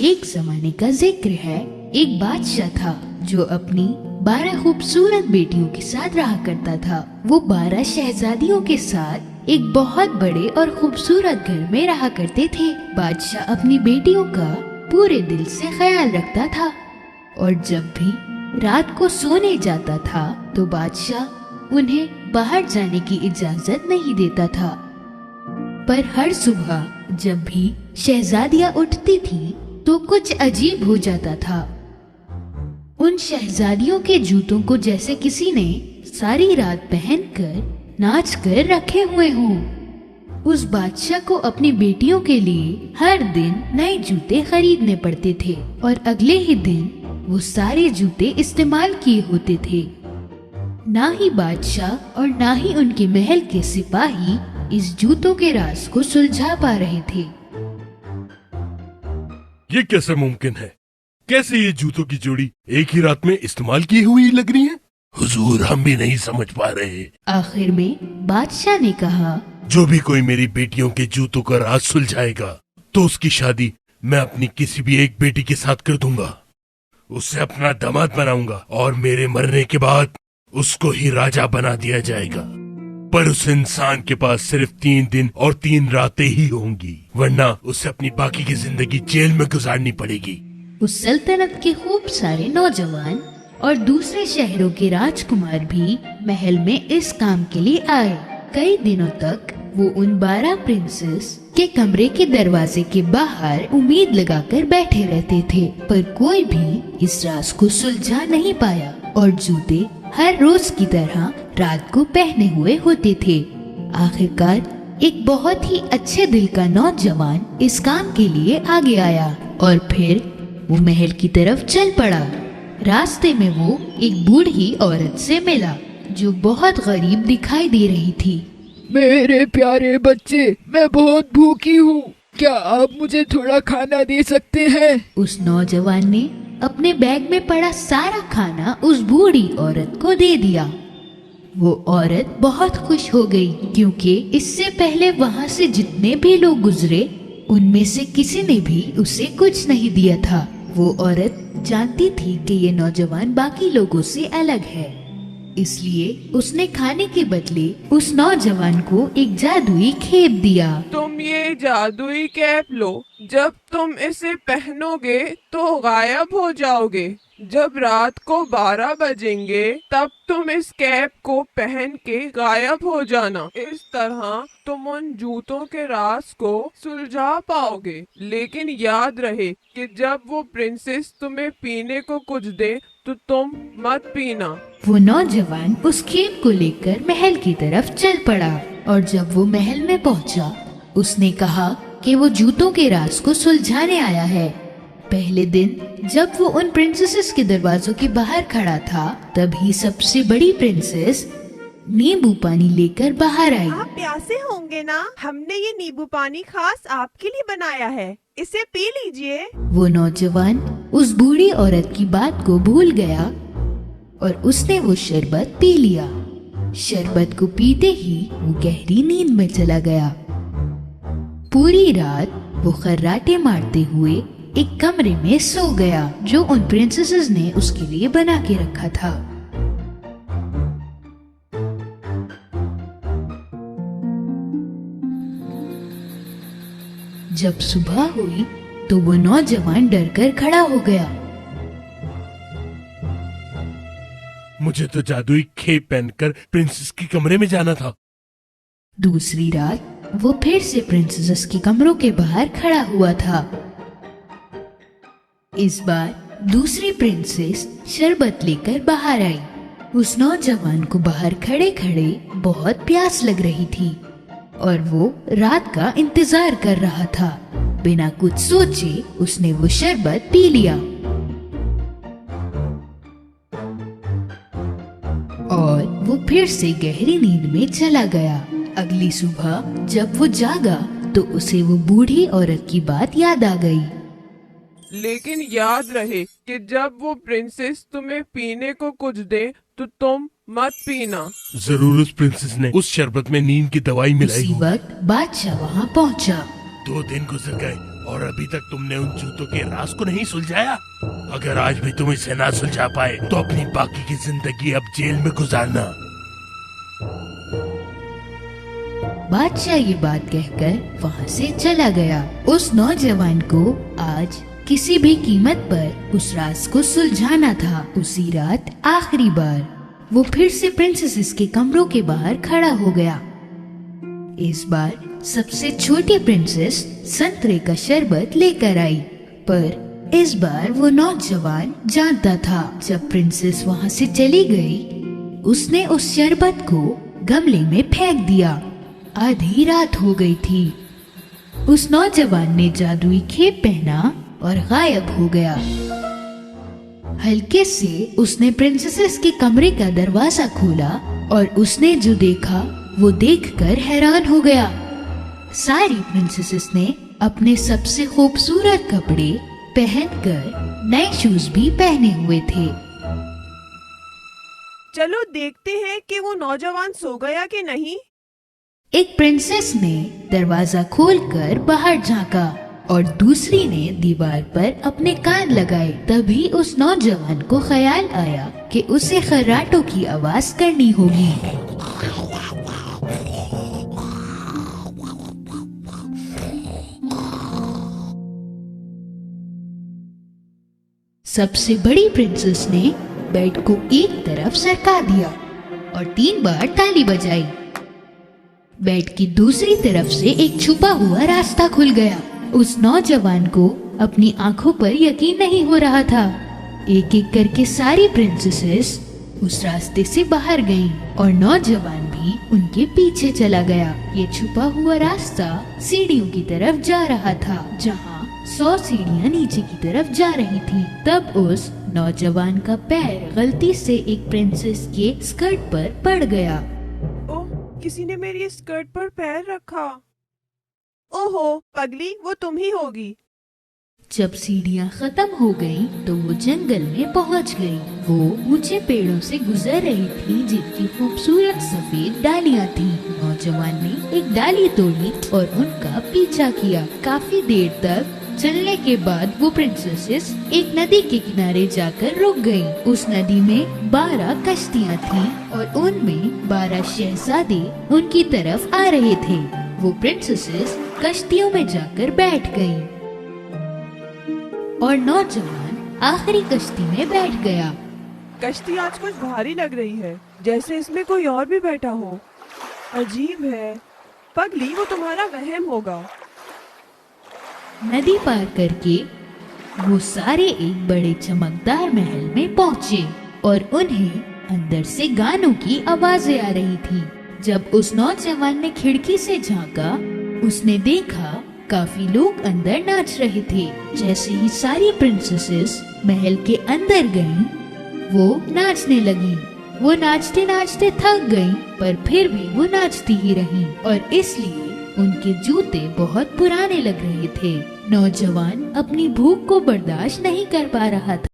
एक जमाने का जिक्र है। एक बादशाह था जो अपनी 12 खूबसूरत बेटियों के साथ रहा करता था। वो 12 शहजादियों के साथ एक बहुत बड़े और खूबसूरत घर में रहा करते थे। बादशाह अपनी बेटियों का पूरे दिल से ख्याल रखता था और जब भी रात को सोने जाता था तो बादशाह उन्हें बाहर जाने की इजाजत नहीं देता था। पर हर सुबह जब भी शहजादियां उठती थी तो कुछ अजीब हो जाता था। उन शहजादियों के जूतों को जैसे किसी ने सारी रात पहनकर नाच कर रखे हुए हों। उस बादशाह को अपनी बेटियों के लिए हर दिन नए जूते खरीदने पड़ते थे और अगले ही दिन वो सारे जूते इस्तेमाल किए होते थे। ना ही बादशाह और ना ही उनके महल के सिपाही इस जूतों के राज को सुलझा पा रहे थे। ये कैसे मुमकिन है? कैसे ये जूतों की जोड़ी एक ही रात में इस्तेमाल की हुई लग रही है? हुजूर, हम भी नहीं समझ पा रहे। आखिर में बादशाह ने कहा, जो भी कोई मेरी बेटियों के जूतों का राज सुलझाएगा तो उसकी शादी मैं अपनी किसी भी एक बेटी के साथ कर दूंगा। उसे अपना दामाद बनाऊंगा और मेरे मरने के बाद उसको ही राजा बना दिया जाएगा। पर उस इंसान के पास सिर्फ 3 दिन और 3 रातें ही होंगी, वरना उसे अपनी बाकी की जिंदगी जेल में गुजारनी पड़ेगी। उस सल्तनत के खूब सारे नौजवान और दूसरे शहरों के राजकुमार भी महल में इस काम के लिए आए। कई दिनों तक वो उन 12 प्रिंसेस के कमरे के दरवाजे के बाहर उम्मीद लगाकर बैठे रहते थे, पर कोई भी इस राज को सुलझा नहीं पाया और जूते हर रोज की तरह रात को पहने हुए होते थे। आखिरकार एक बहुत ही अच्छे दिल का नौजवान इस काम के लिए आगे आया और फिर वो महल की तरफ चल पड़ा। रास्ते में वो एक बूढ़ी औरत से मिला जो बहुत गरीब दिखाई दे रही थी। मेरे प्यारे बच्चे, मैं बहुत भूखी हूँ, क्या आप मुझे थोड़ा खाना दे सकते हैं? उस नौजवान ने अपने बैग में पड़ा सारा खाना उस बूढ़ी औरत को दे दिया। वो औरत बहुत खुश हो गई क्योंकि इससे पहले वहाँ से जितने भी लोग गुजरे उनमें से किसी ने भी उसे कुछ नहीं दिया था। वो औरत जानती थी कि ये नौजवान बाकी लोगों से अलग है, इसलिए उसने खाने के बदले उस नौजवान को एक जादुई खेप दिया। तुम ये जादुई कैप लो, जब तुम इसे पहनोगे तो गायब हो जाओगे। जब रात को 12 बजेंगे तब तुम इस कैप को पहन के गायब हो जाना। इस तरह तुम उन जूतों के राज को सुलझा पाओगे। लेकिन याद रहे कि जब वो प्रिंसेस तुम्हें पीने को कुछ दे तो तुम मत पीना। वो नौजवान उस खेप को लेकर महल की तरफ चल पड़ा और जब वो महल में पहुंचा उसने कहा कि वो जूतों के राज को सुलझाने आया है। पहले दिन जब वो उन प्रिंसेसेस के दरवाजों के बाहर खड़ा था तभी सबसे बड़ी प्रिंसेस नींबू पानी लेकर बाहर आई। आप प्यासे होंगे ना? हमने ये नींबू पानी खास आपके लिए बनाया है, इसे पी लीजिए। वो नौजवान उस बूढ़ी औरत की बात को भूल गया और उसने वो शरबत पी लिया। शरबत को पीते ही वो गहरी नींद में चला गया। पूरी रात वो खर्राटे मारते हुए एक कमरे में सो गया जो उन प्रिंसेसेस ने उसके लिए बना के रखा था। जब सुबह हुई तो वो नौजवान डरकर खड़ा हो गया। मुझे तो जादुई खेप पहनकर प्रिंसेस के कमरे में जाना था। दूसरी रात वो फिर से प्रिंसेस के कमरों के बाहर खड़ा हुआ था। इस बार दूसरी प्रिंसेस शरबत लेकर बाहर आई। उस नौजवान को बाहर खड़े खड़े बहुत प्यास लग रही थी और वो रात का इंतजार कर रहा था। बिना कुछ सोचे उसने वो शरबत पी लिया और वो फिर से गहरी नींद में चला गया। अगली सुबह जब वो जागा तो उसे वो बूढ़ी औरत की बात याद आ गई। लेकिन याद रहे कि जब वो प्रिंसेस तुम्हें पीने को कुछ दे तो तुम मत पीना। जरूर उस प्रिंसेस ने उस शरबत में नींद की दवाई मिलाई उसी हो। वक्त बादशाह वहाँ पहुँचा। 2 दिन गुजर गए और अभी तक तुमने उन जूतों के राज को नहीं सुलझाया। अगर आज भी तुम इसे ना सुलझा पाए तो अपनी बाकी की जिंदगी अब जेल में गुजारना। बादशाह ये बात कहकर वहाँ से चला गया। उस नौजवान को आज किसी भी कीमत पर उस राज को सुलझाना था। उसी रात आखिरी बार वो फिर से प्रिंसेस के कमरों के बाहर खड़ा हो गया। इस बार सबसे छोटी प्रिंसेस संतरे का शरबत लेकर आई, पर इस बार वो नौजवान जानता था जब प्रिंसेस वहाँ से चली गई, उसने उस शरबत को गमले में फेंक दिया। आधी रात हो गई थी। उस नौजवान ने जादुई खेप पहना और गायब हो गया। हल्के से उसने प्रिंसेस के कमरे का दरवाजा खोला और उसने जो देखा वो देखकर हैरान हो गया। सारी प्रिंसेस ने अपने सबसे खूबसूरत कपड़े पहनकर नए शूज भी पहने हुए थे। चलो देखते हैं कि वो नौजवान सो गया कि नहीं। एक प्रिंसेस ने दरवाजा खोलकर बाहर झांका और दूसरी ने दीवार पर अपने कान लगाए। तभी उस नौजवान को ख्याल आया कि उसे खर्राटों की आवाज करनी होगी। सबसे बड़ी प्रिंसेस ने बेड को एक तरफ सरका दिया और 3 बार ताली बजाई। बेड की दूसरी तरफ से एक छुपा हुआ रास्ता खुल गया। उस नौजवान को अपनी आंखों पर यकीन नहीं हो रहा था। एक एक करके सारी प्रिंसेसेस उस रास्ते से बाहर गईं और नौजवान भी उनके पीछे चला गया। ये छुपा हुआ रास्ता सीढ़ियों की तरफ जा रहा था, जहाँ 100 सीढ़ियाँ नीचे की तरफ जा रही थी। तब उस नौजवान का पैर गलती से एक प्रिंसेस के स्कर्ट पर पड़ गया। ओह, किसी ने मेरी स्कर्ट पर पैर रखा। ओहो पगली, वो तुम ही होगी। जब सीढ़ियाँ खत्म हो गईं, तो वो जंगल में पहुंच गई। वो ऊंचे पेड़ों से गुजर रही थी जिनकी खूबसूरत सफेद डालियाँ थीं। नौजवान ने एक डाली तोड़ी और उनका पीछा किया। काफी देर तक चलने के बाद वो प्रिंसेसेस एक नदी के किनारे जाकर रुक गईं। उस नदी में 12 कश्तियाँ थीं और उनमें 12 शहजादे उनकी तरफ आ रहे थे। वो प्रिंसेसेस कश्तियों में जाकर बैठ गईं और नौजवान आखिरी कश्ती में बैठ गया। कश्ती आज कुछ भारी लग रही है, जैसे इसमें कोई और भी बैठा हो। अजीब है। पगली, वो तुम्हारा वहम होगा। नदी पार करके वो सारे एक बड़े चमकदार महल में पहुँचे और उन्हें अंदर से गानों की आवाजें आ रही थी। जब उस नौजवान ने खिड़की से झांका, उसने देखा काफी लोग अंदर नाच रहे थे। जैसे ही सारी प्रिंसेसेस महल के अंदर गईं, वो नाचने लगी। वो नाचते नाचते थक गईं, पर फिर भी वो नाचती ही रहीं और इसलिए उनके जूते बहुत पुराने लग रहे थे। नौजवान अपनी भूख को बर्दाश्त नहीं कर पा रहा था।